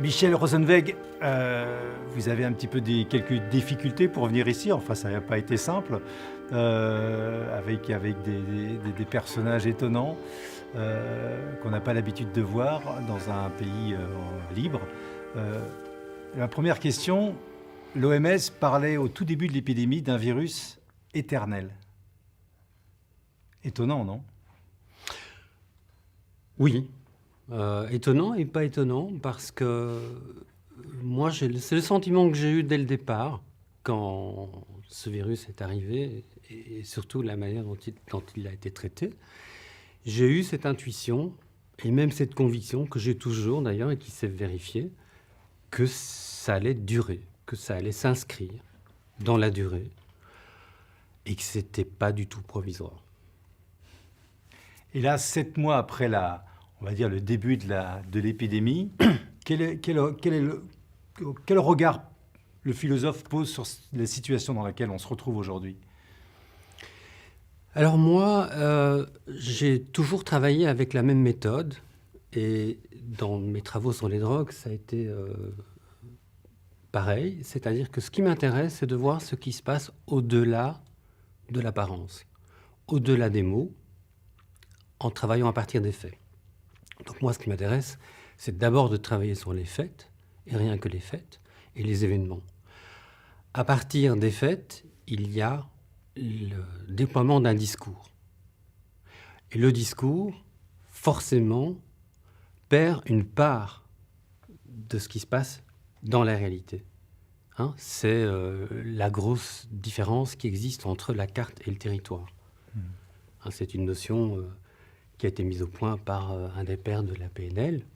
Michel Rosenweg, vous avez un petit peu quelques difficultés pour venir ici. Enfin, ça n'a pas été simple, avec des personnages étonnants qu'on n'a pas l'habitude de voir dans un pays libre. La première question, l'OMS parlait au tout début de l'épidémie d'un virus éternel. Étonnant, non ? Oui, étonnant et pas étonnant, parce que moi, c'est le sentiment que j'ai eu dès le départ, quand ce virus est arrivé, et surtout la manière dont il a été traité. J'ai eu cette intuition, et même cette conviction, que j'ai toujours d'ailleurs, et qui s'est vérifiée, que ça allait durer, que ça allait s'inscrire dans la durée, et que ce n'était pas du tout provisoire. Et là, 7 mois après on va dire le début de l'épidémie, quel regard le philosophe pose sur la situation dans laquelle on se retrouve aujourd'hui ? Alors moi, j'ai toujours travaillé avec la même méthode, et dans mes travaux sur les drogues, ça a été pareil. C'est-à-dire que ce qui m'intéresse, c'est de voir ce qui se passe au-delà de l'apparence, au-delà des mots, en travaillant à partir des faits. Donc moi, ce qui m'intéresse, c'est d'abord de travailler sur les faits, et rien que les faits, et les événements. À partir des faits, il y a le déploiement d'un discours. Et le discours, forcément, perd une part de ce qui se passe dans la réalité. C'est la grosse différence qui existe entre la carte et le territoire. C'est une notion qui a été mise au point par un des pères de la PNL,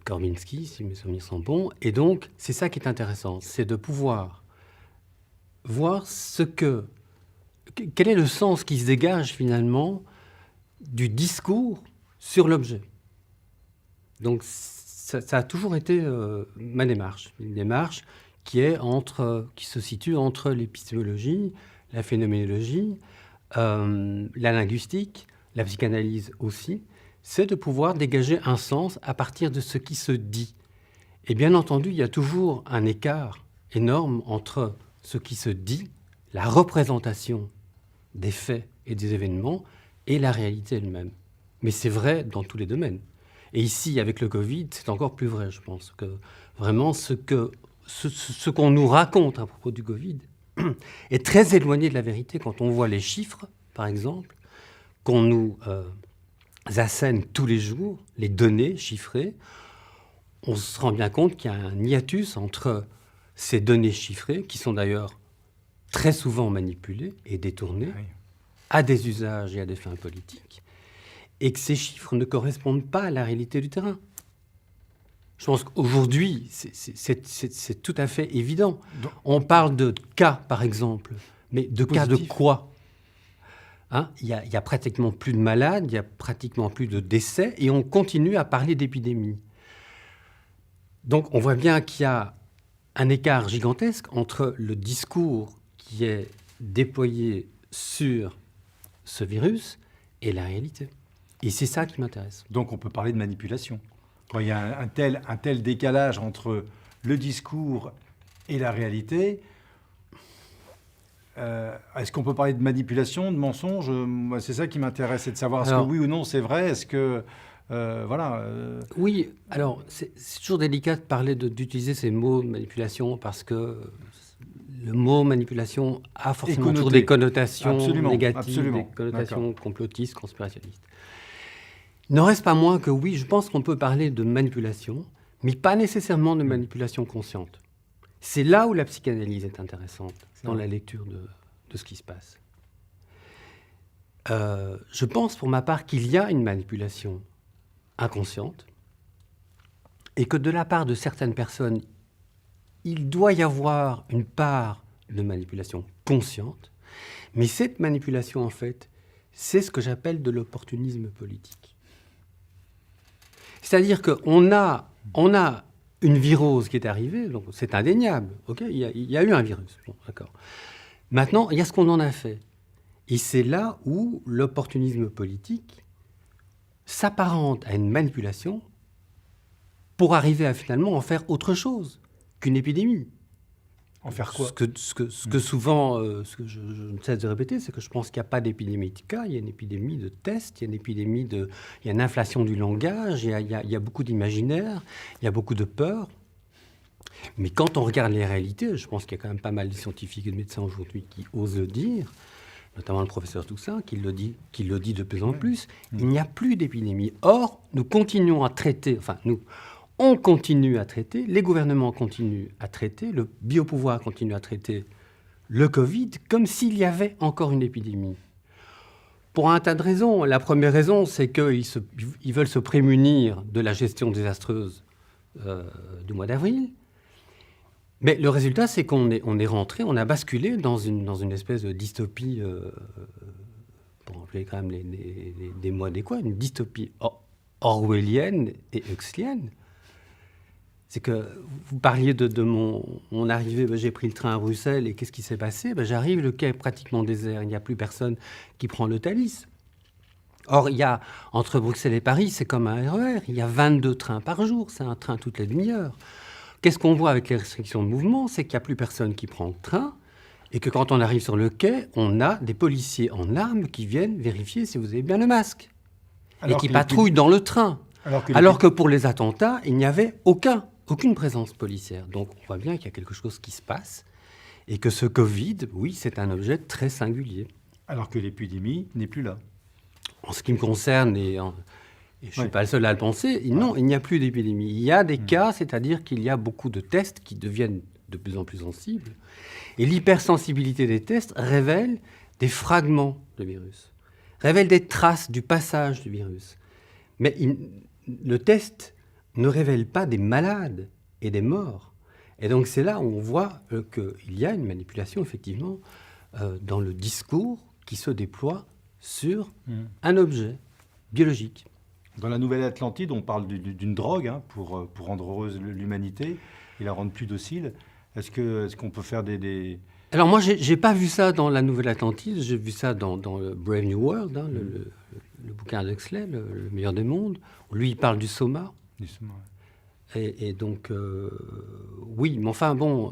Korminski, si mes souvenirs sont bons. Et donc, c'est ça qui est intéressant, c'est de pouvoir voir quel est le sens qui se dégage finalement du discours sur l'objet. Donc, ça a toujours été ma démarche, une démarche qui se situe entre l'épistémologie, la phénoménologie, la linguistique, la psychanalyse aussi, c'est de pouvoir dégager un sens à partir de ce qui se dit. Et bien entendu, il y a toujours un écart énorme entre ce qui se dit, la représentation des faits et des événements, et la réalité elle-même. Mais c'est vrai dans tous les domaines. Et ici, avec le Covid, c'est encore plus vrai, je pense, que vraiment ce qu'on nous raconte à propos du Covid est très éloigné de la vérité quand on voit les chiffres, par exemple, qu'on nous assène tous les jours, les données chiffrées. On se rend bien compte qu'il y a un hiatus entre ces données chiffrées, qui sont d'ailleurs très souvent manipulées et détournées à des usages et à des fins politiques, et que ces chiffres ne correspondent pas à la réalité du terrain. Je pense qu'aujourd'hui, c'est tout à fait évident. On parle de cas, par exemple, mais de cas de quoi ? Il y a pratiquement plus de malades, il y a pratiquement plus de décès, et on continue à parler d'épidémie. Donc on voit bien qu'il y a un écart gigantesque entre le discours qui est déployé sur ce virus et la réalité. Et c'est ça qui m'intéresse. Donc on peut parler de manipulation. Quand il y a un tel décalage entre le discours et la réalité, est-ce qu'on peut parler de manipulation, de mensonge ? Moi, c'est ça qui m'intéresse, c'est de savoir est-ce que oui ou non c'est vrai, est-ce que... Oui, alors c'est toujours délicat de parler d'utiliser ces mots manipulation, parce que le mot manipulation a forcément toujours des connotations négatives, des connotations complotistes, conspirationnistes. Il n'en reste pas moins que oui, je pense qu'on peut parler de manipulation, mais pas nécessairement de manipulation consciente. C'est là où la psychanalyse est intéressante, dans la lecture de ce qui se passe. Je pense pour ma part qu'il y a une manipulation inconsciente, et que de la part de certaines personnes, il doit y avoir une part de manipulation consciente, mais cette manipulation, en fait, c'est ce que j'appelle de l'opportunisme politique. C'est-à-dire qu'on a une virose qui est arrivée, donc c'est indéniable, okay, il y a eu un virus, bon, d'accord. Maintenant, il y a ce qu'on en a fait. Et c'est là où l'opportunisme politique s'apparente à une manipulation pour arriver à finalement en faire autre chose qu'une épidémie. En faire quoi? Ce que souvent, ce que je ne cesse de répéter, c'est que je pense qu'il n'y a pas d'épidémie de cas, il y a une épidémie de tests, il y a une inflation du langage, il y a beaucoup d'imaginaire, il y a beaucoup de peur. Mais quand on regarde les réalités, je pense qu'il y a quand même pas mal de scientifiques et de médecins aujourd'hui qui osent le dire, notamment le professeur Toussaint, qui le dit de plus en plus, il n'y a plus d'épidémie. Or, nous continuons à traiter, on continue à traiter, les gouvernements continuent à traiter, le biopouvoir continue à traiter le Covid comme s'il y avait encore une épidémie. Pour un tas de raisons. La première raison, c'est qu'ils veulent se prémunir de la gestion désastreuse du mois d'avril. Mais le résultat, c'est qu'on est rentré, on a basculé dans une espèce de dystopie, pour employer quand même des mots adéquats, une dystopie orwellienne et huxleyenne. C'est que vous parliez de mon arrivée, j'ai pris le train à Bruxelles et qu'est-ce qui s'est passé? J'arrive, le quai est pratiquement désert, il n'y a plus personne qui prend le Thalys. Or, entre Bruxelles et Paris, c'est comme un RER, il y a 22 trains par jour, c'est un train toutes les demi-heures. Qu'est-ce qu'on voit avec les restrictions de mouvement? C'est qu'il n'y a plus personne qui prend le train et que quand on arrive sur le quai, on a des policiers en armes qui viennent vérifier si vous avez bien le masque et qui patrouillent dans le train. Alors que pour les attentats, il n'y avait aucune présence policière. Donc on voit bien qu'il y a quelque chose qui se passe et que ce Covid, oui, c'est un objet très singulier. Alors que l'épidémie n'est plus là. En ce qui me concerne, et je ne suis pas le seul à le penser, non, il n'y a plus d'épidémie. Il y a des cas, c'est-à-dire qu'il y a beaucoup de tests qui deviennent de plus en plus sensibles. Et l'hypersensibilité des tests révèle des fragments de virus, révèle des traces du passage du virus. Mais le test ne révèle pas des malades et des morts. Et donc c'est là où on voit qu'il y a une manipulation, effectivement, dans le discours qui se déploie sur un objet biologique. Dans la Nouvelle Atlantide, on parle d'une drogue pour rendre heureuse l'humanité et la rendre plus docile. Est-ce qu'on peut faire des... Alors moi, j'ai pas vu ça dans la Nouvelle Atlantide, j'ai vu ça dans le Brave New World, le bouquin d'Huxley, le meilleur des mondes. Lui, il parle du soma. Du soma, ouais. Et donc, oui, mais enfin bon,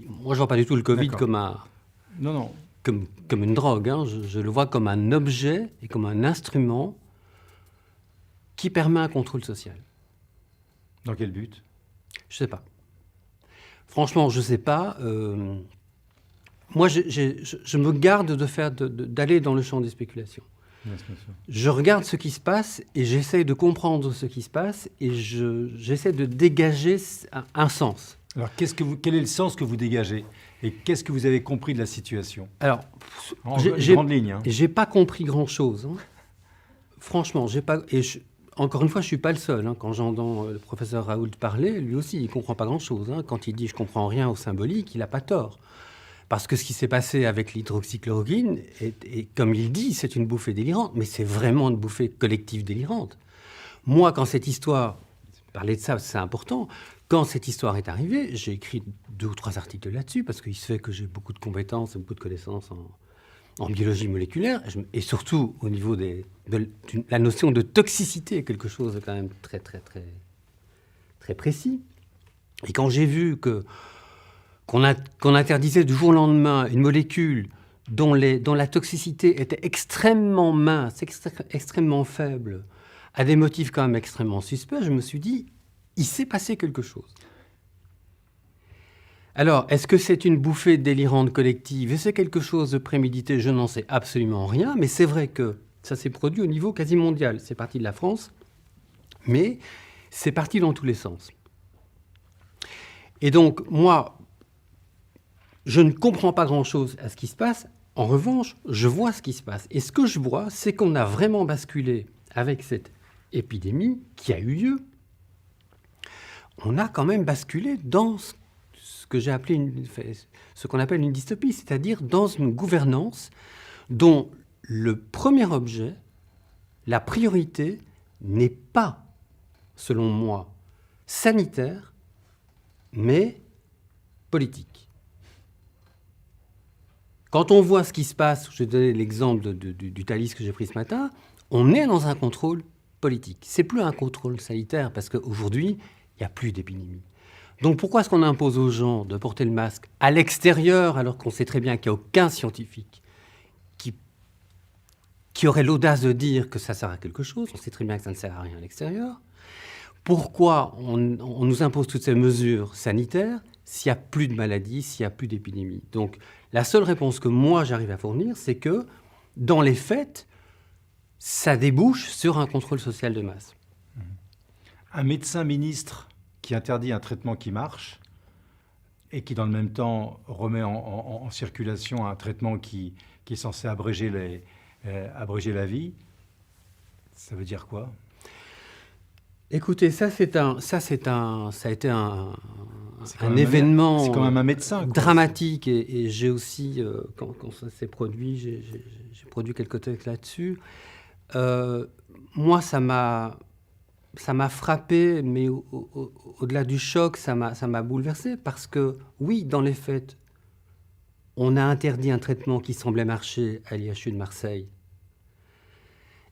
moi je vois pas du tout le Covid comme une drogue. Je le vois comme un objet et comme un instrument qui permet un contrôle social. Dans quel but? Je sais pas. Franchement, je sais pas. Moi, je me garde d'aller dans le champ des spéculations. Yes, bien sûr. Je regarde ce qui se passe et j'essaie de comprendre ce qui se passe et j'essaie de dégager un sens. Alors, quel est le sens que vous dégagez? Et qu'est-ce que vous avez compris de la situation? Alors, en grande ligne. J'ai pas compris grand-chose. Franchement, j'ai pas... Encore une fois, je ne suis pas le seul. Quand j'entends le professeur Raoult parler, lui aussi, il ne comprend pas grand-chose. Quand il dit « je ne comprends rien au symbolique », il n'a pas tort. Parce que ce qui s'est passé avec l'hydroxychloroquine, et comme il dit, c'est une bouffée délirante, mais c'est vraiment une bouffée collective délirante. Moi, quand cette histoire... Parler de ça, c'est important. Quand cette histoire est arrivée, j'ai écrit 2 ou 3 articles là-dessus, parce qu'il se fait que j'ai beaucoup de compétences et beaucoup de connaissances en biologie moléculaire, et surtout au niveau de la notion de toxicité est quelque chose de quand même très, très, très, très précis. Et quand j'ai vu qu'on interdisait du jour au lendemain une molécule dont la toxicité était extrêmement mince, extrêmement faible, à des motifs quand même extrêmement suspects, je me suis dit, il s'est passé quelque chose. Alors, est-ce que c'est une bouffée délirante collective? Et c'est quelque chose de prémédité? Je n'en sais absolument rien, mais c'est vrai que ça s'est produit au niveau quasi mondial. C'est parti de la France, mais c'est parti dans tous les sens. Et donc, moi, je ne comprends pas grand-chose à ce qui se passe. En revanche, je vois ce qui se passe. Et ce que je vois, c'est qu'on a vraiment basculé avec cette épidémie qui a eu lieu. On a quand même basculé dans ce que j'ai appelé ce qu'on appelle une dystopie, c'est-à-dire dans une gouvernance dont le premier objet, la priorité, n'est pas, selon moi, sanitaire, mais politique. Quand on voit ce qui se passe, je vais donner l'exemple du Thalys que j'ai pris ce matin, on est dans un contrôle politique. C'est plus un contrôle sanitaire parce qu'aujourd'hui, il n'y a plus d'épidémie. Donc pourquoi est-ce qu'on impose aux gens de porter le masque à l'extérieur alors qu'on sait très bien qu'il n'y a aucun scientifique qui aurait l'audace de dire que ça sert à quelque chose? On sait très bien que ça ne sert à rien à l'extérieur. Pourquoi on nous impose toutes ces mesures sanitaires s'il n'y a plus de maladies, s'il n'y a plus d'épidémie? Donc la seule réponse que moi j'arrive à fournir, c'est que dans les faits, ça débouche sur un contrôle social de masse. Un médecin ministre qui interdit un traitement qui marche et qui, dans le même temps, remet en circulation un traitement qui est censé abréger la vie, ça veut dire quoi? Écoutez, ça a été un événement c'est quand même un médecin, quoi. Dramatique. Et j'ai aussi, quand ça s'est produit, j'ai produit quelques textes là-dessus. Moi, ça m'a frappé, mais au-delà du choc, ça m'a bouleversé parce que, oui, dans les faits, on a interdit un traitement qui semblait marcher à l'IHU de Marseille.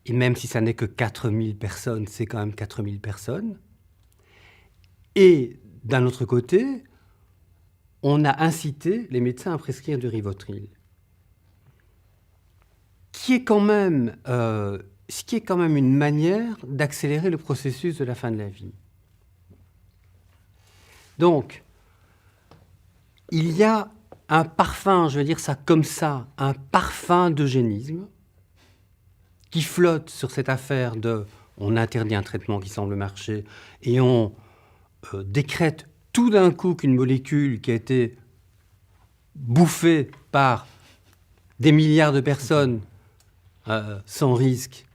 Et même si ça n'est que 4000 personnes, c'est quand même 4000 personnes. Et d'un autre côté, on a incité les médecins à prescrire du Rivotril, ce qui est quand même une manière d'accélérer le processus de la fin de la vie. Donc, il y a un parfum, je vais dire ça comme ça, un parfum d'eugénisme qui flotte sur cette affaire de on interdit un traitement qui semble marcher et on décrète tout d'un coup qu'une molécule qui a été bouffée par des milliards de personnes sans risque,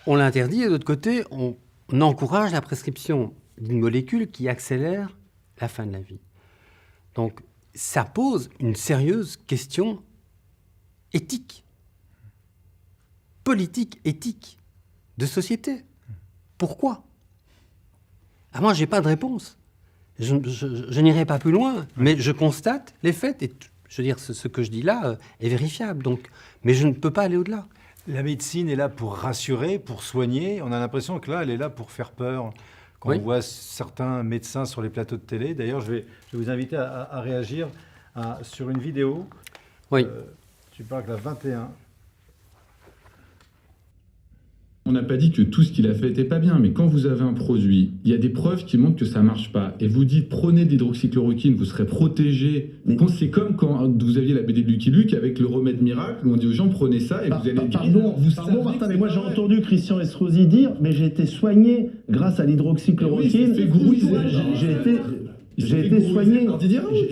on l'interdit, et de l'autre côté, on encourage la prescription d'une molécule qui accélère la fin de la vie. Donc, ça pose une sérieuse question éthique, politique, éthique, de société. Pourquoi? Moi, je n'ai pas de réponse. Je n'irai pas plus loin, mais je constate les faits, et je veux dire, ce que je dis là est vérifiable. Donc, mais je ne peux pas aller au-delà. La médecine est là pour rassurer, pour soigner. On a l'impression que là, elle est là pour faire peur. Quand on voit certains médecins sur les plateaux de télé, d'ailleurs, je vais vous inviter à réagir sur une vidéo. Oui. Tu parles de la 21. On n'a pas dit que tout ce qu'il a fait était pas bien, mais quand vous avez un produit, il y a des preuves qui montrent que ça marche pas, et vous dites prenez de l'hydroxychloroquine, vous serez protégé. C'est comme quand vous aviez la BD de Lucky Luke avec le remède miracle, où on dit aux gens prenez ça et vous allez Pardon, Martin, mais moi j'ai entendu Christian Estrosi dire, mais j'ai été soigné grâce à l'hydroxychloroquine. J'ai été soigné.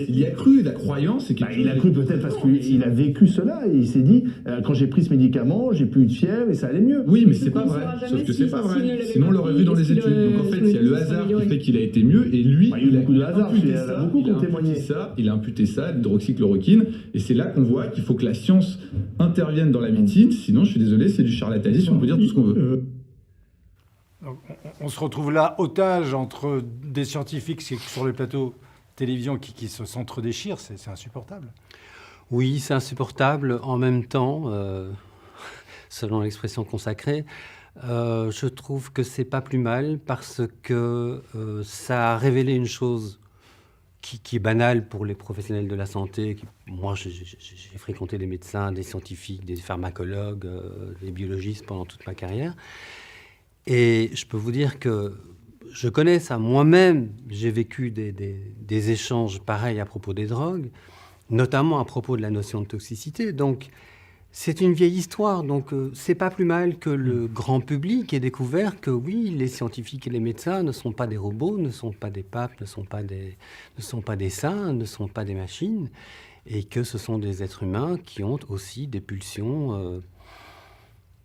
Il y a cru, la croyance. Il a cru peut-être parce qu'il a vécu cela et il s'est dit quand j'ai pris ce médicament, j'ai plus eu de fièvre et ça allait mieux. Oui, mais c'est pas vrai. Sauf que c'est pas vrai. Sinon on l'aurait vu dans les études. Donc en fait, il y a le hasard qui fait qu'il a été mieux et lui, il a beaucoup de hasard. Il y en a beaucoup qui ont témoigné. Il a imputé ça à l'hydroxychloroquine et c'est là qu'on voit qu'il faut que la science intervienne dans la médecine. Sinon, je suis désolé, c'est du charlatanisme. On peut dire tout ce qu'on veut. On se retrouve là, otage entre des scientifiques sur les plateaux télévision qui se s'entre-déchirent, c'est insupportable. Oui, c'est insupportable. En même temps, selon l'expression consacrée, je trouve que c'est pas plus mal parce que ça a révélé une chose qui est banale pour les professionnels de la santé. Moi, j'ai fréquenté des médecins, des scientifiques, des pharmacologues, des biologistes pendant toute ma carrière. Et je peux vous dire que je connais ça. Moi-même, j'ai vécu des échanges pareils à propos des drogues, notamment à propos de la notion de toxicité. Donc, c'est une vieille histoire. Donc, c'est pas plus mal que le grand public ait découvert que, oui, les scientifiques et les médecins ne sont pas des robots, ne sont pas des papes, ne sont pas des saints, ne sont pas des machines, et que ce sont des êtres humains qui ont aussi des pulsions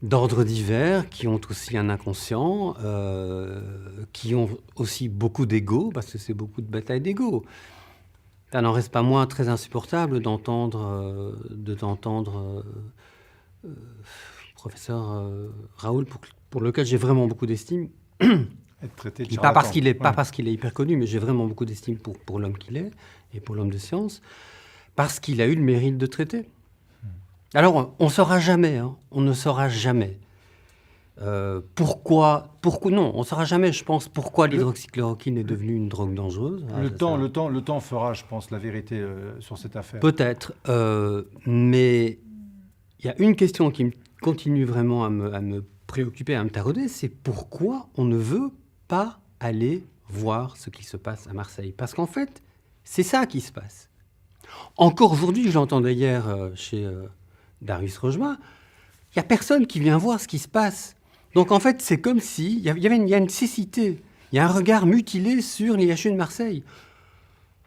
d'ordre divers, qui ont aussi un inconscient, qui ont aussi beaucoup d'ego, parce que c'est beaucoup de batailles d'ego. Ça n'en reste pas moins très insupportable d'entendre professeur Raoul, pour lequel j'ai vraiment beaucoup d'estime. Être traité de Pas parce qu'il est hyper connu, mais j'ai vraiment beaucoup d'estime pour l'homme qu'il est, et pour l'homme de science, parce qu'il a eu le mérite de traiter. Alors, on ne saura jamais, on ne saura jamais Pourquoi non, on ne saura jamais, je pense, pourquoi l'hydroxychloroquine est devenue une drogue dangereuse. Le temps fera, je pense, la vérité sur cette affaire. Peut-être, mais il y a une question qui continue vraiment à me préoccuper, à me tarauder, c'est pourquoi on ne veut pas aller voir ce qui se passe à Marseille. Parce qu'en fait, c'est ça qui se passe. Encore aujourd'hui, je l'entendais hier chez Darius Rojma, il n'y a personne qui vient voir ce qui se passe. Donc en fait, c'est comme s'il y a une cécité, il y a un regard mutilé sur l'IHU de Marseille.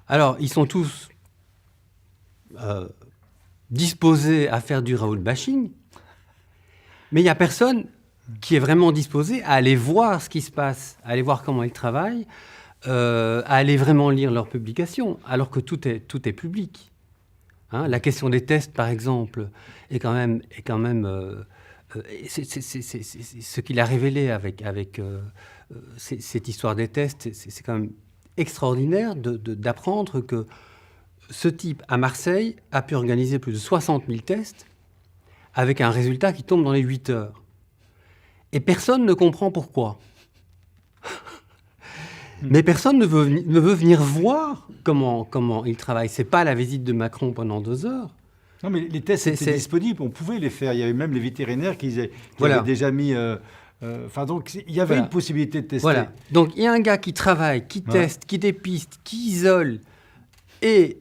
Alors, ils sont tous disposés à faire du Raoul bashing, mais il n'y a personne qui est vraiment disposé à aller voir ce qui se passe, à aller voir comment ils travaillent, à aller vraiment lire leurs publications, alors que tout est public. Hein, la question des tests, par exemple, est quand même c'est ce qu'il a révélé avec cette histoire des tests. C'est quand même extraordinaire d'apprendre que ce type, à Marseille, a pu organiser plus de 60 000 tests avec un résultat qui tombe dans les 8 heures. Et personne ne comprend pourquoi. Mais personne ne veut venir voir comment il travaille. Ce n'est pas la visite de Macron pendant 2 heures. Non, mais les tests étaient disponibles, on pouvait les faire. Il y avait même les vétérinaires qui avaient déjà mis... donc, il y avait une possibilité de tester. Voilà. Donc, il y a un gars qui travaille, qui teste, qui dépiste, qui isole, et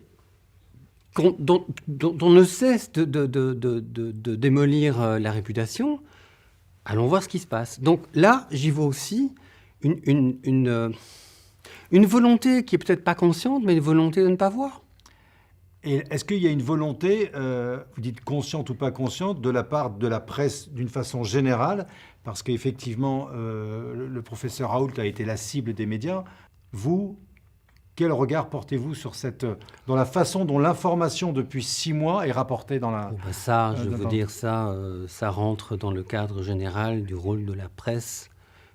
dont on ne cesse de démolir la réputation. Allons voir ce qui se passe. Donc là, j'y vois aussi une volonté qui est peut-être pas consciente, mais une volonté de ne pas voir. Et est-ce qu'il y a une volonté, vous dites consciente ou pas consciente, de la part de la presse d'une façon générale, parce qu'effectivement, le professeur Raoult a été la cible des médias. Vous, quel regard portez-vous sur dans la façon dont l'information depuis 6 mois est rapportée dans la... Ça, je veux dire, ça rentre dans le cadre général du rôle de la presse,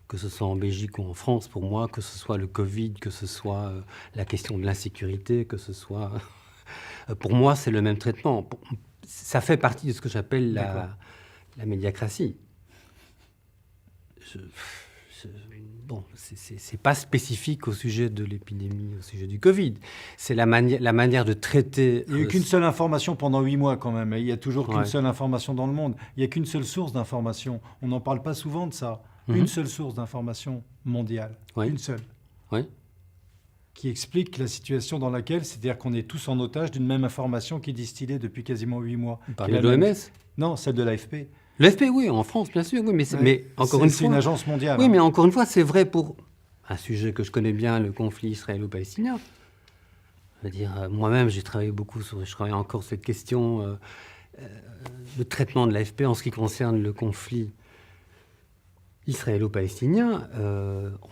que ce soit en Belgique ou en France, pour moi, que ce soit le Covid, que ce soit la question de l'insécurité, que ce soit... Pour moi, c'est le même traitement. Ça fait partie de ce que j'appelle la médiacratie. C'est pas spécifique au sujet de l'épidémie, au sujet du Covid. C'est la manière de traiter... Il n'y a eu qu'une seule information pendant 8 mois quand même. Il n'y a toujours qu'une seule information dans le monde. Il n'y a qu'une seule source d'information. On n'en parle pas souvent de ça. Une seule source d'information mondiale. Une seule. Oui. Qui explique la situation dans laquelle, c'est-à-dire qu'on est tous en otage d'une même information qui est distillée depuis quasiment 8 mois. Vous parlez de l'OMS ? Non, celle de l'AFP. L'AFP, oui, en France, bien sûr, oui, mais encore une fois... C'est une agence mondiale. Oui, mais encore une fois, c'est vrai pour un sujet que je connais bien, le conflit israélo-palestinien. Je veux dire, moi-même, j'ai travaillé beaucoup je travaille encore sur cette question, le traitement de l'AFP en ce qui concerne le conflit israélo-palestinien.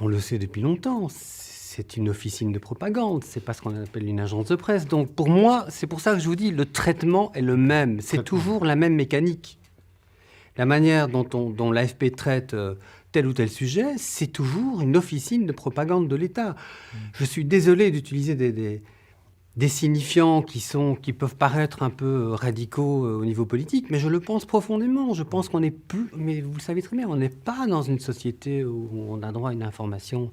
On le sait depuis longtemps. C'est une officine de propagande, c'est pas ce qu'on appelle une agence de presse. Donc pour moi, c'est pour ça que je vous dis, le traitement est le même. C'est toujours la même mécanique. La manière dont l'AFP traite tel ou tel sujet, c'est toujours une officine de propagande de l'État. Je suis désolé d'utiliser des signifiants qui peuvent paraître un peu radicaux au niveau politique, mais je le pense profondément. Je pense qu'on n'est plus... Mais vous le savez très bien, on n'est pas dans une société où on a droit à une information...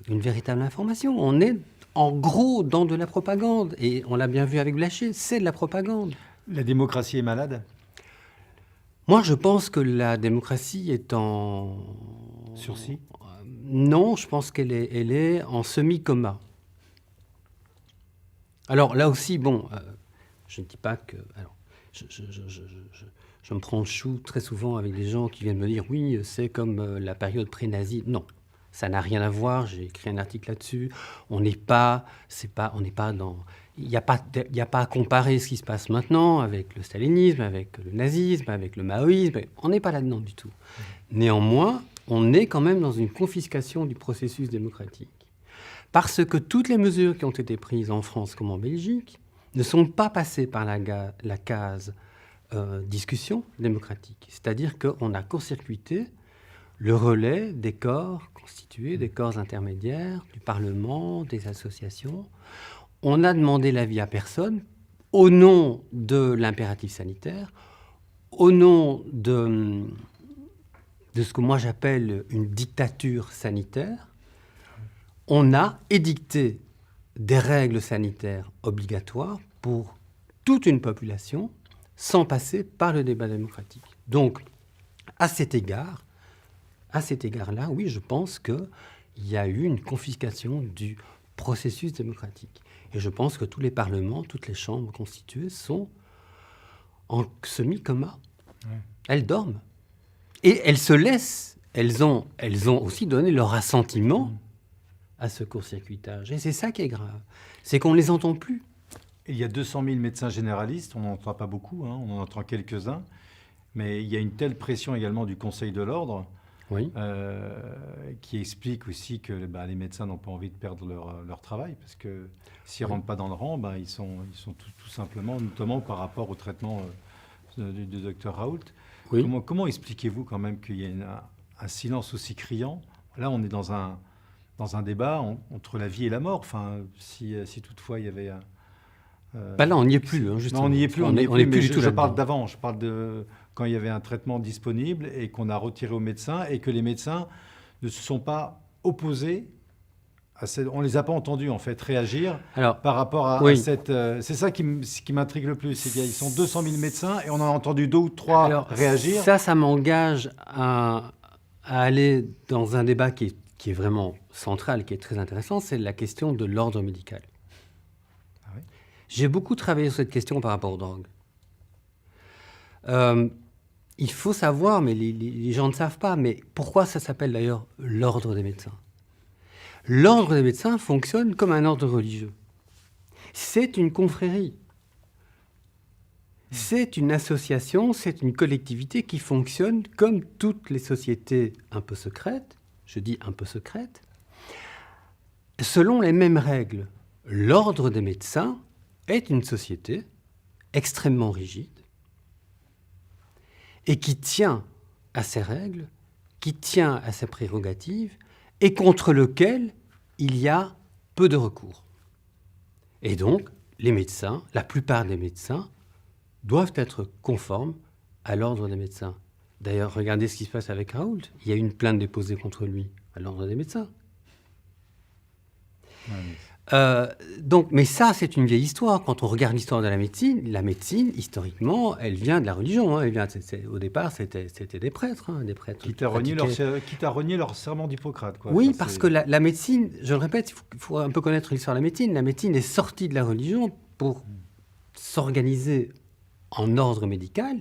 une véritable information. On est en gros dans de la propagande. Et on l'a bien vu avec Blacher, c'est de la propagande. La démocratie est malade ? Moi, je pense que la démocratie est en... Sursis ? Non, je pense qu'elle est en semi-coma. Alors là aussi, je ne dis pas que... Alors, je me prends le chou très souvent avec des gens qui viennent me dire « Oui, c'est comme la période pré-nazie ». Non. Ça n'a rien à voir, j'ai écrit un article là-dessus. On n'est pas dans... Il n'y a pas à comparer ce qui se passe maintenant avec le stalinisme, avec le nazisme, avec le maoïsme. On n'est pas là-dedans du tout. Néanmoins, on est quand même dans une confiscation du processus démocratique. Parce que toutes les mesures qui ont été prises en France comme en Belgique ne sont pas passées par la case discussion démocratique. C'est-à-dire qu'on a court-circuité le relais des corps constitués, des corps intermédiaires, du Parlement, des associations. On a demandé l'avis à personne au nom de l'impératif sanitaire, au nom de ce que moi j'appelle une dictature sanitaire, on a édicté des règles sanitaires obligatoires pour toute une population sans passer par le débat démocratique. Donc, à cet égard-là, oui, je pense qu'il y a eu une confiscation du processus démocratique. Et je pense que tous les parlements, toutes les chambres constituées sont en semi-coma. Ouais. Elles dorment. Et elles se laissent. Elles ont aussi donné leur assentiment à ce court-circuitage. Et c'est ça qui est grave. C'est qu'on ne les entend plus. Il y a 200 000 médecins généralistes, on n'en entend pas beaucoup, on en entend quelques-uns. Mais il y a une telle pression également du Conseil de l'Ordre oui. Qui explique aussi que les médecins n'ont pas envie de perdre leur travail, parce que s'ils ne rentrent pas dans le rang, ils sont tout simplement, notamment par rapport au traitement du docteur Raoult. Oui. Comment expliquez-vous quand même qu'il y ait un silence aussi criant ? Là, on est dans un débat entre la vie et la mort. Enfin, si toutefois il y avait... là, on n'y est plus, justement. Non, on n'y est plus, on n'est plus du tout je parle d'avant, je parle de quand il y avait un traitement disponible et qu'on a retiré aux médecins et que les médecins ne se sont pas opposés à cette... On ne les a pas entendus, en fait, réagir par rapport à cette... c'est ça qui m'intrigue le plus, c'est qu'ils sont 200 000 médecins et on en a entendu 2 ou 3 réagir. Ça m'engage à aller dans un débat qui est vraiment central, qui est très intéressant, c'est la question de l'ordre médical. Ah oui. J'ai beaucoup travaillé sur cette question par rapport aux drogues. Il faut savoir, mais les gens ne savent pas, mais pourquoi ça s'appelle d'ailleurs l'ordre des médecins ? L'ordre des médecins fonctionne comme un ordre religieux. C'est une confrérie. C'est une association, c'est une collectivité qui fonctionne comme toutes les sociétés un peu secrètes, je dis un peu secrètes, selon les mêmes règles. L'ordre des médecins est une société extrêmement rigide et qui tient à ses règles, qui tient à ses prérogatives et contre lequel il y a peu de recours. Et donc, les médecins, la plupart des médecins, doivent être conformes à l'ordre des médecins. D'ailleurs, regardez ce qui se passe avec Raoult. Il y a une plainte déposée contre lui à l'ordre des médecins. Mais ça, c'est une vieille histoire. Quand on regarde l'histoire de la médecine, historiquement, elle vient de la religion. Au départ, c'était des prêtres. Des prêtres quitte à renier leur serment d'Hippocrate. Oui, parce que la médecine, je le répète, il faut un peu connaître l'histoire de la médecine. La médecine est sortie de la religion pour s'organiser en ordre médical,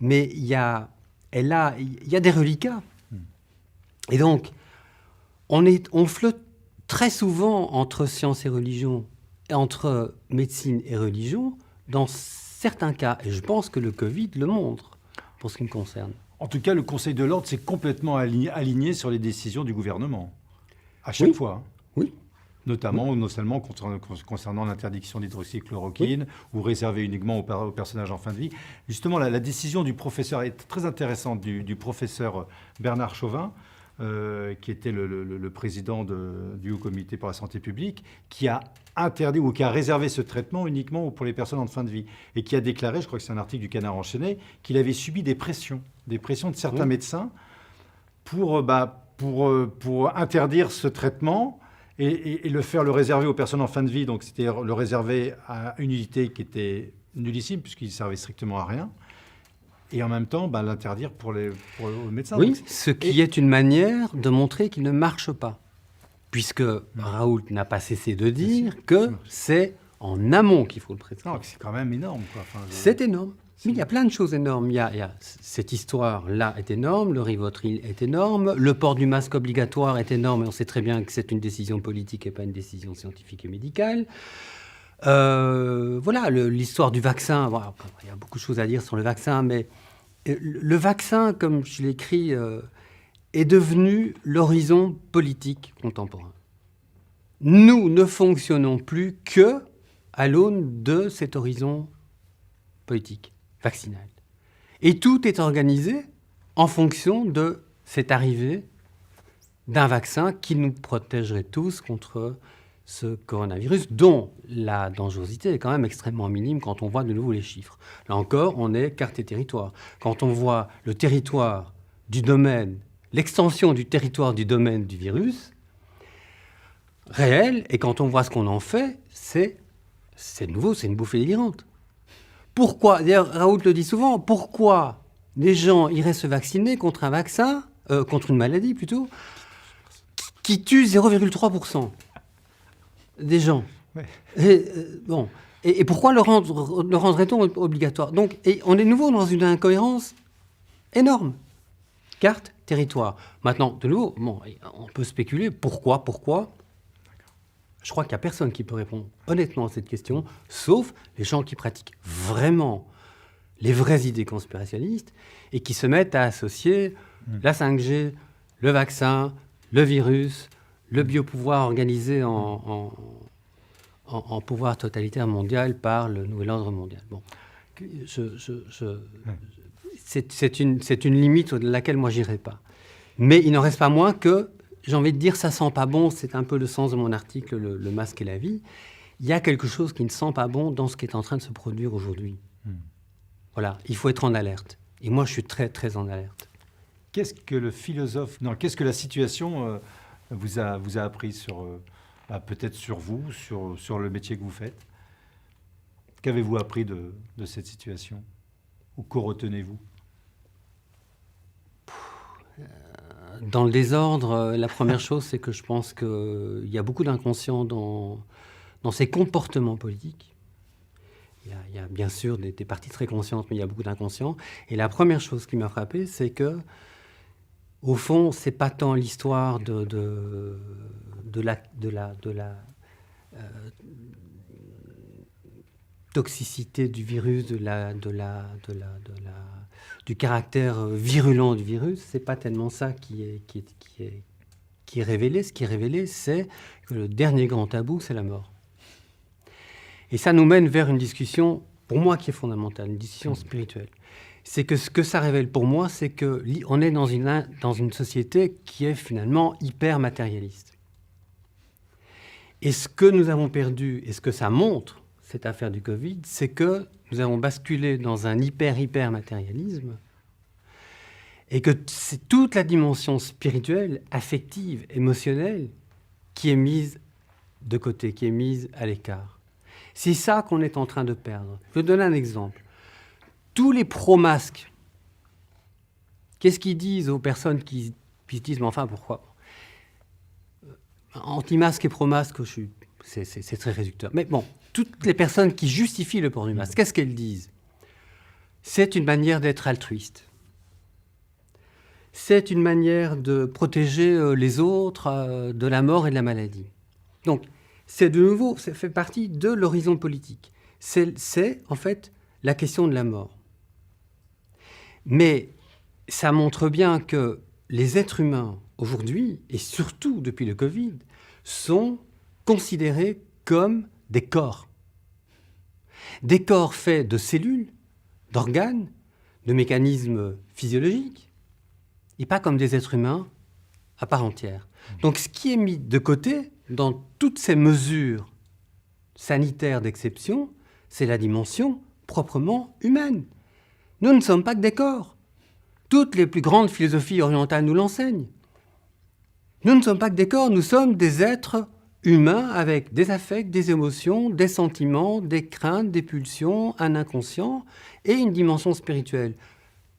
mais il y a des reliquats. Et donc, on flotte très souvent entre science et religion, et entre médecine et religion, dans certains cas. Et je pense que le Covid le montre, pour ce qui me concerne. En tout cas, le Conseil de l'Ordre s'est complètement aligné sur les décisions du gouvernement, à chaque fois. Oui. Notamment concernant l'interdiction d'hydroxychloroquine ou réservée uniquement aux personnages en fin de vie. Justement, la décision du professeur est très intéressante, du professeur Bernard Chauvin, qui était le président du Haut Comité pour la santé publique, qui a interdit ou qui a réservé ce traitement uniquement pour les personnes en fin de vie et qui a déclaré, je crois que c'est un article du Canard enchaîné, qu'il avait subi des pressions de certains médecins pour interdire ce traitement et le réserver aux personnes en fin de vie. Donc c'était le réserver à une unité qui était nullissime puisqu'il ne servait strictement à rien. Et en même temps, l'interdire pour les médecins. Oui, ce qui est une manière de montrer qu'il ne marche pas. Puisque Raoult n'a pas cessé de dire que c'est en amont qu'il faut le prescrire. Non, c'est quand même énorme. C'est énorme. Mais il y a plein de choses énormes. Il y a cette histoire-là est énorme, le Rivotril est énorme, le port du masque obligatoire est énorme, et on sait très bien que c'est une décision politique et pas une décision scientifique et médicale. L'histoire du vaccin, il y a beaucoup de choses à dire sur le vaccin, mais le vaccin, comme je l'écris, est devenu l'horizon politique contemporain. Nous ne fonctionnons plus que à l'aune de cet horizon politique, vaccinal. Et tout est organisé en fonction de cette arrivée d'un vaccin qui nous protégerait tous contre ce coronavirus, dont la dangerosité est quand même extrêmement minime quand on voit de nouveau les chiffres. Là encore, on est carte et territoire. Quand on voit le territoire du domaine, l'extension du territoire du domaine du virus, réelle, et quand on voit ce qu'on en fait, c'est nouveau, c'est une bouffée délirante. Pourquoi, d'ailleurs Raoult le dit souvent, pourquoi les gens iraient se vacciner contre un vaccin, contre une maladie plutôt, qui tue 0,3% des gens. Ouais. Et pourquoi le rendrait-on obligatoire? Donc, et on est de nouveau dans une incohérence énorme. Carte, territoire. Maintenant, de nouveau, on peut spéculer. Pourquoi? Je crois qu'il n'y a personne qui peut répondre honnêtement à cette question, sauf les gens qui pratiquent vraiment les vraies idées conspirationnistes et qui se mettent à associer la 5G, le vaccin, le virus, le biopouvoir organisé en pouvoir totalitaire mondial par le nouvel ordre mondial. Bon, c'est une limite à laquelle moi j'irai pas. Mais il n'en reste pas moins que, j'ai envie de dire, ça sent pas bon. C'est un peu le sens de mon article, le masque et la vie. Il y a quelque chose qui ne sent pas bon dans ce qui est en train de se produire aujourd'hui. Voilà, il faut être en alerte. Et moi, je suis très, très en alerte. Qu'est-ce que la situation vous a appris sur, peut-être sur vous, sur le métier que vous faites? Qu'avez-vous appris de cette situation? Ou que retenez-vous? Dans le désordre, la première chose, c'est que je pense qu'il y a beaucoup d'inconscients dans ces comportements politiques. Il y a bien sûr des parties très conscientes, mais il y a beaucoup d'inconscients. Et la première chose qui m'a frappé, c'est que, au fond, c'est pas tant l'histoire de la toxicité du virus, du caractère virulent du virus, c'est pas tellement ça qui est révélé. Ce qui est révélé, c'est que le dernier grand tabou, c'est la mort. Et ça nous mène vers une discussion, pour moi, qui est fondamentale, une discussion spirituelle. C'est que ce que ça révèle pour moi, c'est qu'on est dans une société qui est finalement hyper matérialiste. Et ce que nous avons perdu, et ce que ça montre, cette affaire du Covid, c'est que nous avons basculé dans un hyper matérialisme et que c'est toute la dimension spirituelle, affective, émotionnelle qui est mise de côté, qui est mise à l'écart. C'est ça qu'on est en train de perdre. Je vais donner un exemple. Tous les pro-masques, qu'est-ce qu'ils disent aux personnes qui se disent « mais enfin, pourquoi ?» Anti-masque et pro-masque, c'est très réducteur. Mais bon, toutes les personnes qui justifient le port du masque, qu'est-ce qu'elles disent? C'est une manière d'être altruiste. C'est une manière de protéger les autres de la mort et de la maladie. Donc, c'est de nouveau, ça fait partie de l'horizon politique. C'est en fait la question de la mort. Mais ça montre bien que les êtres humains, aujourd'hui, et surtout depuis le Covid, sont considérés comme des corps. Des corps faits de cellules, d'organes, de mécanismes physiologiques, et pas comme des êtres humains à part entière. Donc ce qui est mis de côté dans toutes ces mesures sanitaires d'exception, c'est la dimension proprement humaine. Nous ne sommes pas que des corps. Toutes les plus grandes philosophies orientales nous l'enseignent. Nous ne sommes pas que des corps, nous sommes des êtres humains avec des affects, des émotions, des sentiments, des craintes, des pulsions, un inconscient et une dimension spirituelle.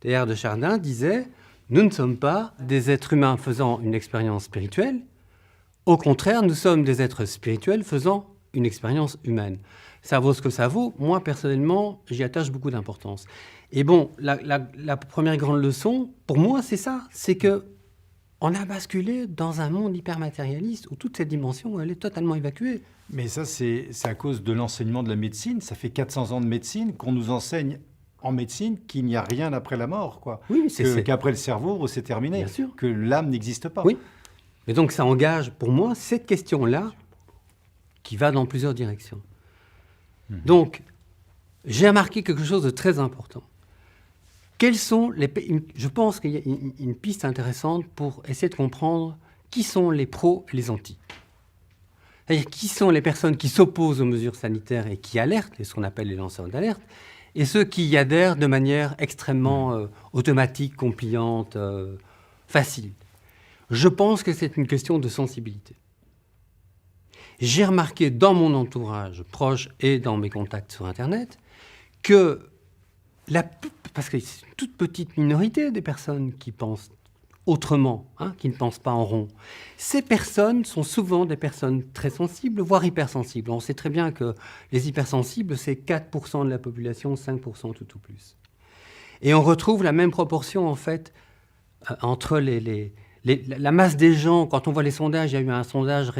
Teilhard de Chardin disait « Nous ne sommes pas des êtres humains faisant une expérience spirituelle, au contraire, nous sommes des êtres spirituels faisant une expérience humaine. » Ça vaut ce que ça vaut. Moi, personnellement, j'y attache beaucoup d'importance. Et bon, la première grande leçon, pour moi, c'est ça. C'est que on a basculé dans un monde hyper-matérialiste où toute cette dimension, elle est totalement évacuée. Mais ça, c'est à cause de l'enseignement de la médecine. Ça fait 400 ans de médecine qu'on nous enseigne en médecine qu'il n'y a rien après la mort, quoi. Oui, qu'après le cerveau, c'est terminé. Bien sûr. Que l'âme n'existe pas. Oui. Mais donc, ça engage, pour moi, cette question-là qui va dans plusieurs directions. Donc, j'ai remarqué quelque chose de très important. Quels sont je pense qu'il y a une piste intéressante pour essayer de comprendre qui sont les pros et les antis. C'est-à-dire qui sont les personnes qui s'opposent aux mesures sanitaires et qui alertent, et ce qu'on appelle les lanceurs d'alerte, et ceux qui y adhèrent de manière extrêmement automatique, compliante, facile. Je pense que c'est une question de sensibilité. J'ai remarqué dans mon entourage proche et dans mes contacts sur Internet que, parce que c'est une toute petite minorité des personnes qui pensent autrement, qui ne pensent pas en rond, ces personnes sont souvent des personnes très sensibles, voire hypersensibles. On sait très bien que les hypersensibles, c'est 4% de la population, 5% tout au plus. Et on retrouve la même proportion, en fait, entre la masse des gens. Quand on voit les sondages, il y a eu un sondage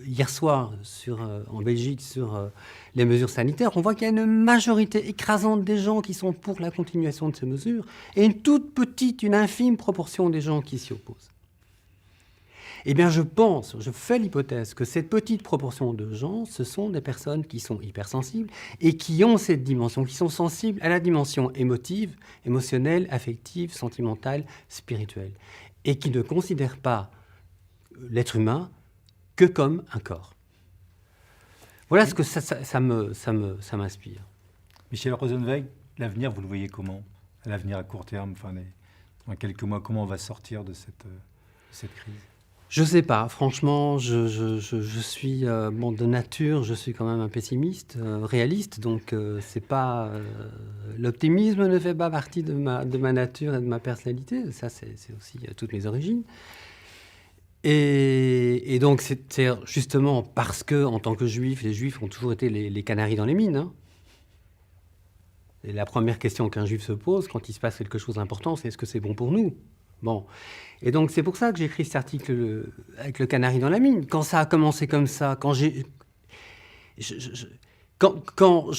hier soir en Belgique sur les mesures sanitaires, on voit qu'il y a une majorité écrasante des gens qui sont pour la continuation de ces mesures et une toute petite, une infime proportion des gens qui s'y opposent. Eh bien, je fais l'hypothèse que cette petite proportion de gens, ce sont des personnes qui sont hypersensibles et qui ont cette dimension, qui sont sensibles à la dimension émotive, émotionnelle, affective, sentimentale, spirituelle, et qui ne considèrent pas l'être humain que comme un corps. Voilà ce que ça m'inspire. Michel Rosenweg, l'avenir, vous le voyez comment? L'avenir à court terme, en quelques mois, comment on va sortir de cette crise? Je ne sais pas. Franchement, je suis de nature, je suis quand même un pessimiste, réaliste. Donc, c'est pas l'optimisme ne fait pas partie de ma nature et de ma personnalité. Ça, c'est aussi toutes mes origines. Et donc, c'est justement parce que, en tant que juif, les juifs ont toujours été les canaris dans les mines. Et la première question qu'un juif se pose quand il se passe quelque chose d'important, c'est est-ce que c'est bon pour nous? Bon. Et donc, c'est pour ça que j'ai écrit cet article avec le canari dans la mine. Quand ça a commencé comme ça, quand je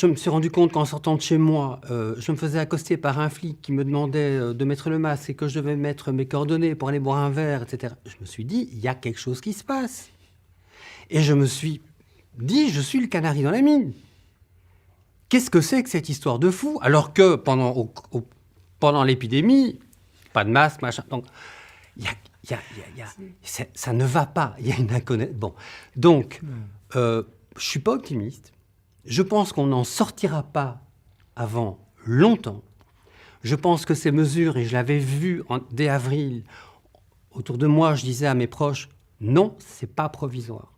me suis rendu compte qu'en sortant de chez moi, je me faisais accoster par un flic qui me demandait de mettre le masque et que je devais mettre mes coordonnées pour aller boire un verre, etc., je me suis dit, il y a quelque chose qui se passe. Et je me suis dit, je suis le canari dans la mine. Qu'est-ce que c'est que cette histoire de fou? Alors que pendant l'épidémie, pas de masque, machin. Donc, ça ne va pas. Il y a une inconnaissance. Bon. Donc, je ne suis pas optimiste. Je pense qu'on n'en sortira pas avant longtemps. Je pense que ces mesures, et je l'avais vu dès avril, autour de moi, je disais à mes proches, non, ce n'est pas provisoire.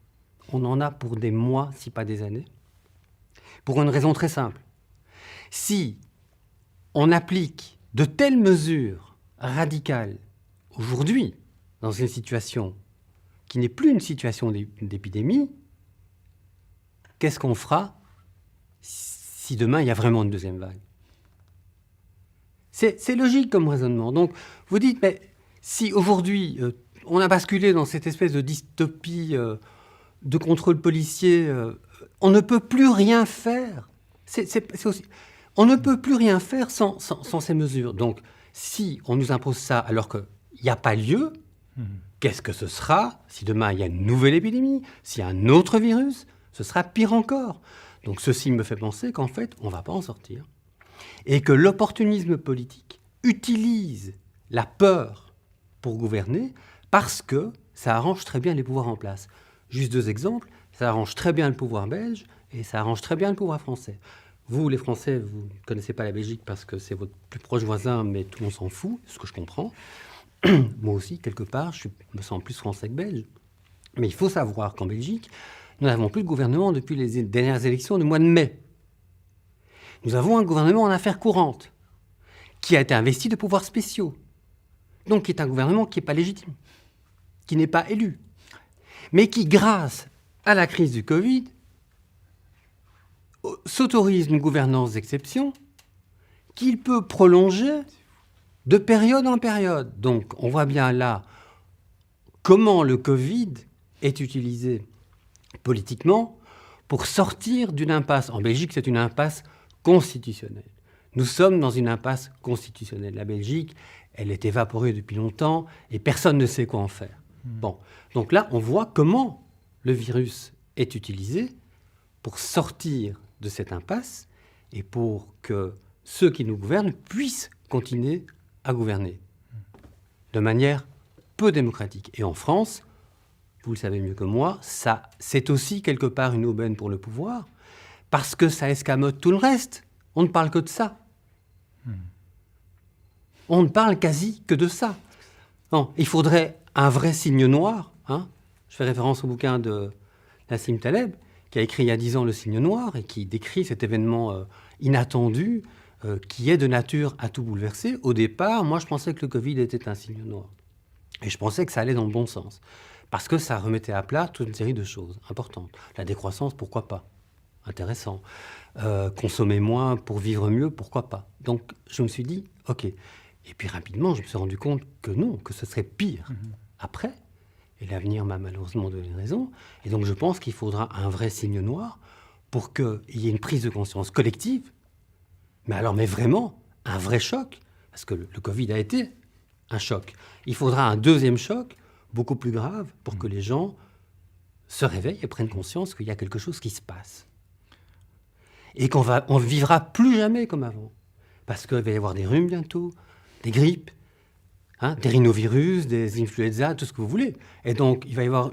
On en a pour des mois, si pas des années. Pour une raison très simple. Si on applique de telles mesures radicales aujourd'hui, dans une situation qui n'est plus une situation d'épidémie, qu'est-ce qu'on fera si demain il y a vraiment une deuxième vague? C'est logique comme raisonnement. Donc vous dites, mais si aujourd'hui on a basculé dans cette espèce de dystopie de contrôle policier, on ne peut plus rien faire. On ne peut plus rien faire sans ces mesures. Donc si on nous impose ça alors qu'il n'y a pas lieu, qu'est-ce que ce sera si demain il y a une nouvelle épidémie, s'il y a un autre virus? Ce sera pire encore. Donc ceci me fait penser qu'en fait, on ne va pas en sortir. Et que l'opportunisme politique utilise la peur pour gouverner parce que ça arrange très bien les pouvoirs en place. Juste 2 exemples, ça arrange très bien le pouvoir belge et ça arrange très bien le pouvoir français. Vous, les Français, vous ne connaissez pas la Belgique parce que c'est votre plus proche voisin, mais tout le monde s'en fout, ce que je comprends. Moi aussi, quelque part, je me sens plus français que belge. Mais il faut savoir qu'en Belgique, nous n'avons plus de gouvernement depuis les dernières élections du mois de mai. Nous avons un gouvernement en affaires courantes qui a été investi de pouvoirs spéciaux. Donc, qui est un gouvernement qui n'est pas légitime, qui n'est pas élu, mais qui, grâce à la crise du Covid, s'autorise une gouvernance d'exception qu'il peut prolonger de période en période. Donc, on voit bien là comment le Covid est utilisé politiquement pour sortir d'une impasse. En Belgique, c'est une impasse constitutionnelle. Nous sommes dans une impasse constitutionnelle. La Belgique, elle est évaporée depuis longtemps et personne ne sait quoi en faire. Bon. Donc là, on voit comment le virus est utilisé pour sortir de cette impasse et pour que ceux qui nous gouvernent puissent continuer à gouverner de manière peu démocratique. Et en France, vous le savez mieux que moi, ça, c'est aussi quelque part une aubaine pour le pouvoir, parce que ça escamote tout le reste. On ne parle que de ça. On ne parle quasi que de ça. Non, il faudrait un vrai signe noir. Hein. Je fais référence au bouquin de Nassim Taleb, qui a écrit il y a 10 ans Le signe noir, et qui décrit cet événement inattendu, qui est de nature à tout bouleverser. Au départ, moi, je pensais que le Covid était un signe noir. Et je pensais que ça allait dans le bon sens. Parce que ça remettait à plat toute une série de choses importantes. La décroissance, pourquoi pas? Intéressant. Consommer moins pour vivre mieux, pourquoi pas? Donc, je me suis dit, OK. Et puis, rapidement, je me suis rendu compte que non, que ce serait pire après. Et l'avenir m'a malheureusement donné raison. Et donc, je pense qu'il faudra un vrai signe noir pour qu'il y ait une prise de conscience collective. Mais vraiment, un vrai choc. Parce que le Covid a été un choc. Il faudra un deuxième choc, beaucoup plus grave, pour que les gens se réveillent et prennent conscience qu'il y a quelque chose qui se passe. Et qu'on ne vivra plus jamais comme avant. Parce qu'il va y avoir des rhumes bientôt, des grippes, des rhinovirus, des influenza, tout ce que vous voulez. Et donc, il va y avoir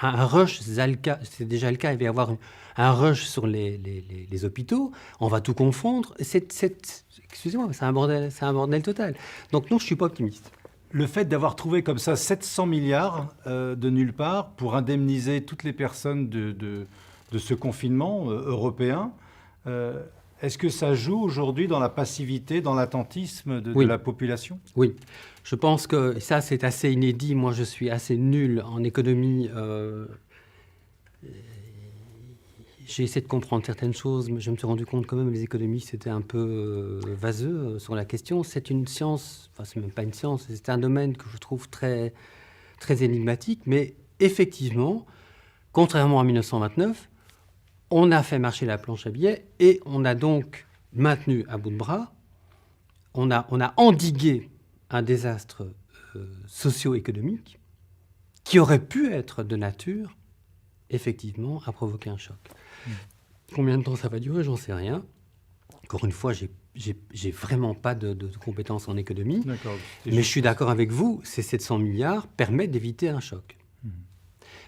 un rush, c'est déjà le cas, il va y avoir un rush sur les hôpitaux, on va tout confondre. Excusez-moi, c'est un bordel total. Donc non, je ne suis pas optimiste. Le fait d'avoir trouvé comme ça 700 milliards de nulle part pour indemniser toutes les personnes de ce confinement européen, est-ce que ça joue aujourd'hui dans la passivité, dans l'attentisme de la population? Oui, je pense que ça c'est assez inédit. Moi je suis assez nul en économie. J'ai essayé de comprendre certaines choses, mais je me suis rendu compte quand même que les économistes étaient un peu vaseux sur la question. C'est une science, enfin c'est même pas une science, c'est un domaine que je trouve très, très énigmatique, mais effectivement, contrairement à 1929, on a fait marcher la planche à billets et on a donc maintenu à bout de bras, on a endigué un désastre socio-économique qui aurait pu être de nature, effectivement, à provoquer un choc. Combien de temps ça va durer, j'en sais rien. Encore une fois, j'ai vraiment pas de compétences en économie, mais je suis d'accord avec vous, ces 700 milliards permettent d'éviter un choc.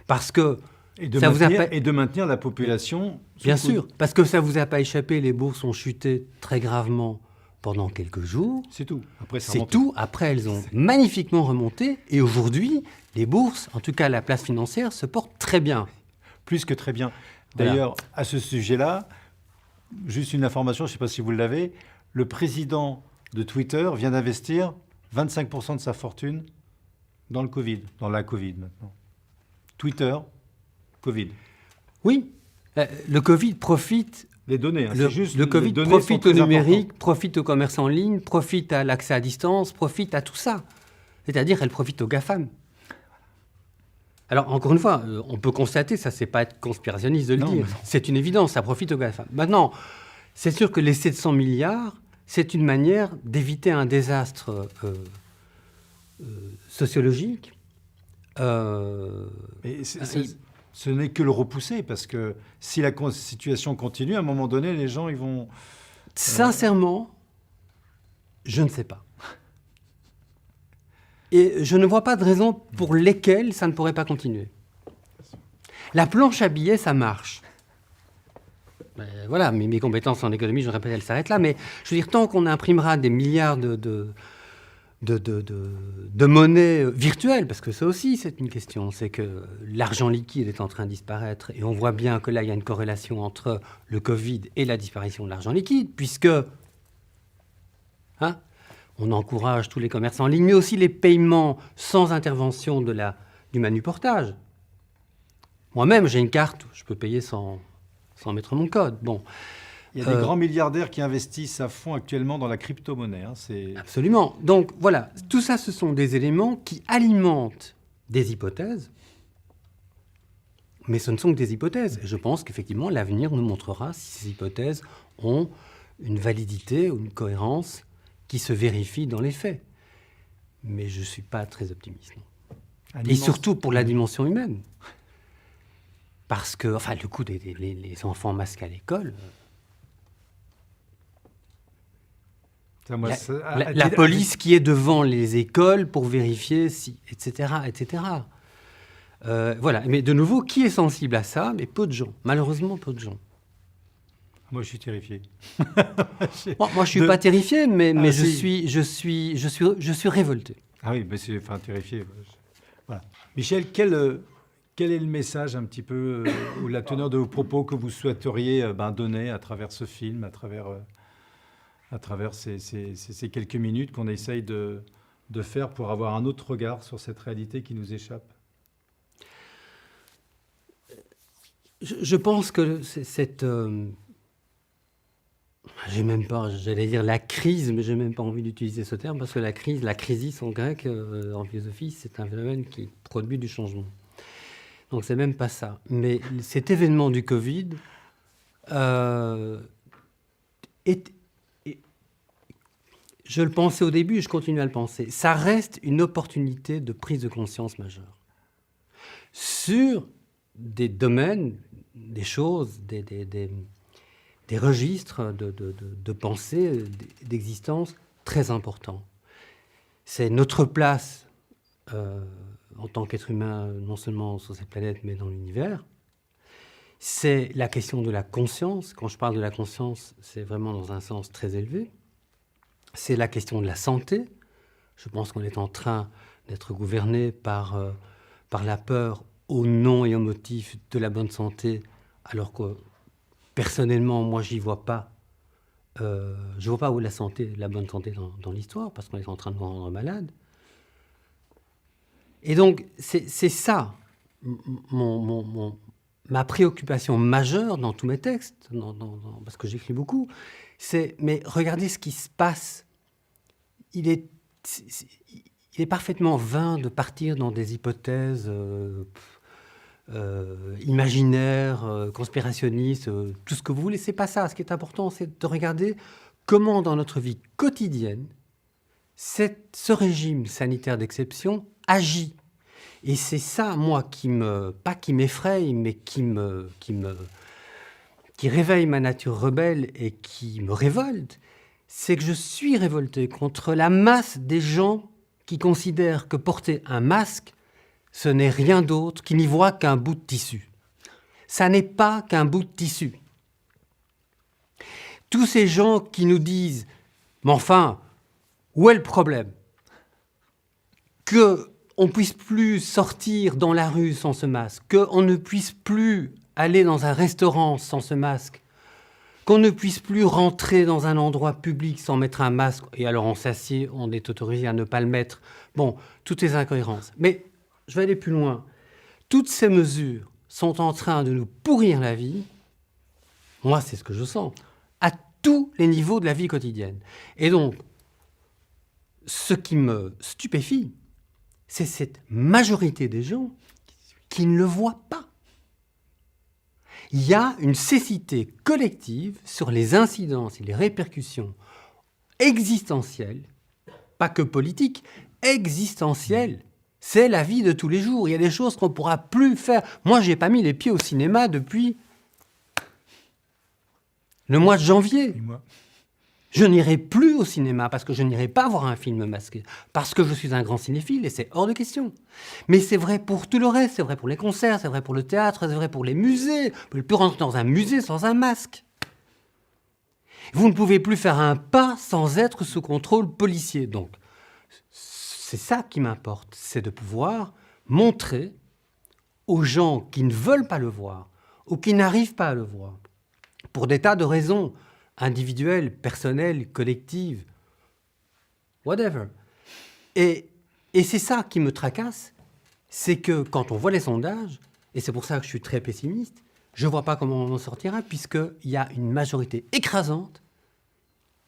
Parce que et de maintenir la population. Bien sûr, parce que ça ne vous a pas échappé, les bourses ont chuté très gravement pendant quelques jours. C'est tout. Après, elles ont magnifiquement remonté. Et aujourd'hui, les bourses, en tout cas la place financière, se portent très bien. Plus que très bien. D'ailleurs, à ce sujet-là, juste une information, je ne sais pas si vous l'avez, le président de Twitter vient d'investir 25% de sa fortune dans le Covid, dans la Covid maintenant. Twitter, Covid. Oui, le Covid profite. Les données, c'est juste. Le Covid profite au numérique, profite au commerce en ligne, profite à l'accès à distance, profite à tout ça. C'est-à-dire, elle profite aux GAFAM. Alors, encore une fois, on peut constater, ça, c'est pas être conspirationniste de le dire, c'est une évidence, ça profite aux GAFAM. Maintenant, c'est sûr que les 700 milliards, c'est une manière d'éviter un désastre sociologique. Mais ce n'est que le repousser, parce que si la situation continue, à un moment donné, les gens, ils vont... Sincèrement, je ne sais pas. Et je ne vois pas de raison pour lesquelles ça ne pourrait pas continuer. La planche à billets, ça marche. Voilà, mes compétences en économie, je répète, elles s'arrêtent là. Mais je veux dire, tant qu'on imprimera des milliards de monnaie virtuelle, parce que ça aussi, c'est une question, c'est que l'argent liquide est en train de disparaître. Et on voit bien que là, il y a une corrélation entre le Covid et la disparition de l'argent liquide, puisque... on encourage tous les commerces en ligne, mais aussi les paiements sans intervention du manuportage. Moi-même, j'ai une carte, je peux payer sans mettre mon code. Bon. Il y a des grands milliardaires qui investissent à fond actuellement dans la crypto-monnaie. Absolument. Donc voilà, tout ça, ce sont des éléments qui alimentent des hypothèses, mais ce ne sont que des hypothèses. Et je pense qu'effectivement, l'avenir nous montrera si ces hypothèses ont une validité ou une cohérence qui se vérifie dans les faits. Mais je ne suis pas très optimiste. Et surtout pour la dimension humaine. Parce que, enfin, le coup des enfants masqués à l'école... La police qui est devant les écoles pour vérifier si... etc., etc. Voilà. Mais de nouveau, qui est sensible à ça? Mais peu de gens. Malheureusement, peu de gens. Moi, je suis terrifié. Moi, je ne suis pas terrifié, mais si. je suis révolté. Ah oui, mais c'est terrifié. Voilà. Michel, quel est le message un petit peu, ou la teneur de vos propos que vous souhaiteriez donner à travers ce film, à travers ces quelques minutes qu'on essaye de faire pour avoir un autre regard sur cette réalité qui nous échappe? Je pense que j'ai même pas, j'allais dire la crise, mais j'ai même pas envie d'utiliser ce terme parce que la crisis en grec, en philosophie, c'est un phénomène qui produit du changement. Donc c'est même pas ça. Mais cet événement du Covid je le pensais au début, je continue à le penser. Ça reste une opportunité de prise de conscience majeure sur des domaines, des choses, des registres de pensée, d'existence très importants. C'est notre place en tant qu'être humain, non seulement sur cette planète, mais dans l'univers. C'est la question de la conscience. Quand je parle de la conscience, c'est vraiment dans un sens très élevé. C'est la question de la santé. Je pense qu'on est en train d'être gouverné par la peur au nom et au motif de la bonne santé, alors que personnellement, moi, j'y vois pas. Je vois pas où est la bonne santé dans l'histoire, parce qu'on est en train de nous rendre malades. Et donc, c'est ça ma préoccupation majeure dans tous mes textes, parce que j'écris beaucoup, mais regardez ce qui se passe. Il est parfaitement vain de partir dans des hypothèses imaginaires, conspirationnistes, tout ce que vous voulez. C'est pas ça. Ce qui est important, c'est de regarder comment dans notre vie quotidienne, ce régime sanitaire d'exception agit. Et c'est ça, moi, pas qui m'effraie, mais qui réveille ma nature rebelle et qui me révolte. C'est que je suis révolté contre la masse des gens qui considèrent que porter un masque, ce n'est rien d'autre, qui n'y voient qu'un bout de tissu. Ça n'est pas qu'un bout de tissu. Tous ces gens qui nous disent « Mais enfin, où est le problème ? Qu'on ne puisse plus sortir dans la rue sans ce masque, qu'on ne puisse plus aller dans un restaurant sans ce masque, qu'on ne puisse plus rentrer dans un endroit public sans mettre un masque, et alors on s'assied, on est autorisé à ne pas le mettre. Bon, toutes les incohérences. Mais je vais aller plus loin. Toutes ces mesures sont en train de nous pourrir la vie. Moi, c'est ce que je sens, à tous les niveaux de la vie quotidienne. Et donc, ce qui me stupéfie, c'est cette majorité des gens qui ne le voient pas. Il y a une cécité collective sur les incidences et les répercussions existentielles, pas que politiques, existentielles. C'est la vie de tous les jours. Il y a des choses qu'on ne pourra plus faire. Moi, je n'ai pas mis les pieds au cinéma depuis le mois de janvier. Je n'irai plus au cinéma parce que je n'irai pas voir un film masqué, parce que je suis un grand cinéphile et c'est hors de question. Mais c'est vrai pour tout le reste, c'est vrai pour les concerts, c'est vrai pour le théâtre, c'est vrai pour les musées. Vous ne pouvez plus rentrer dans un musée sans un masque. Vous ne pouvez plus faire un pas sans être sous contrôle policier. Donc, c'est ça qui m'importe, c'est de pouvoir montrer aux gens qui ne veulent pas le voir ou qui n'arrivent pas à le voir, pour des tas de raisons, individuelle, personnelle, collective, whatever. Et c'est ça qui me tracasse, c'est que quand on voit les sondages, et c'est pour ça que je suis très pessimiste, je ne vois pas comment on en sortira, puisqu'il y a une majorité écrasante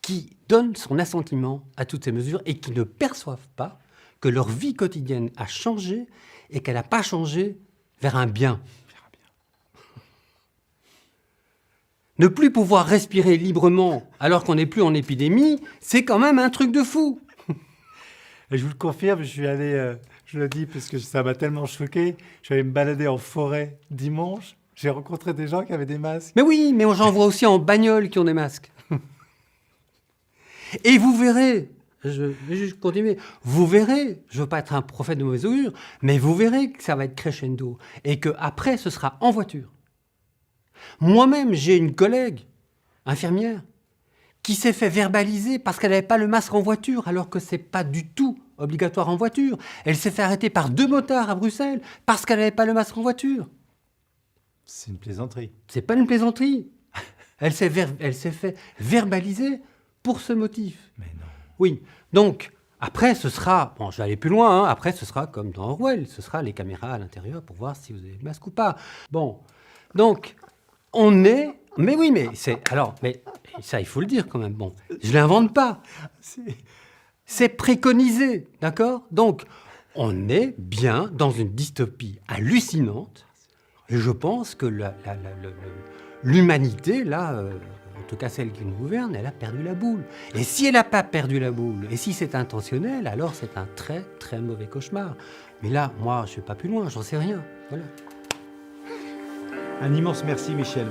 qui donne son assentiment à toutes ces mesures et qui ne perçoivent pas que leur vie quotidienne a changé et qu'elle n'a pas changé vers un bien. Ne plus pouvoir respirer librement alors qu'on n'est plus en épidémie, c'est quand même un truc de fou. Et je vous le confirme, je suis allé, je le dis parce que ça m'a tellement choqué, je suis allé me balader en forêt dimanche, j'ai rencontré des gens qui avaient des masques. Mais oui, mais j'en vois aussi en bagnole qui ont des masques. Et vous verrez, je vais juste continuer, vous verrez, je ne veux pas être un prophète de mauvais augure, mais vous verrez que ça va être crescendo et qu'après, ce sera en voiture. Moi-même, j'ai une collègue infirmière, qui s'est fait verbaliser parce qu'elle n'avait pas le masque en voiture, alors que c'est pas du tout obligatoire en voiture. Elle s'est fait arrêter par 2 motards à Bruxelles parce qu'elle n'avait pas le masque en voiture. C'est une plaisanterie. C'est pas une plaisanterie. Elle s'est fait verbaliser pour ce motif. Mais non. Oui. Donc, après, ce sera... Bon, je vais aller plus loin. Hein, après, ce sera comme dans Orwell. Ce sera les caméras à l'intérieur pour voir si vous avez le masque ou pas. Bon. Donc, on est... Mais oui, mais c'est... Alors, mais ça, il faut le dire quand même. Bon, je ne l'invente pas. C'est préconisé, d'accord? Donc, on est bien dans une dystopie hallucinante. Et je pense que l'humanité, là, en tout cas celle qui nous gouverne, elle a perdu la boule. Et si elle n'a pas perdu la boule, et si c'est intentionnel, alors c'est un très, très mauvais cauchemar. Mais là, moi, je ne vais pas plus loin, j'en sais rien. Voilà. Un immense merci, Michel.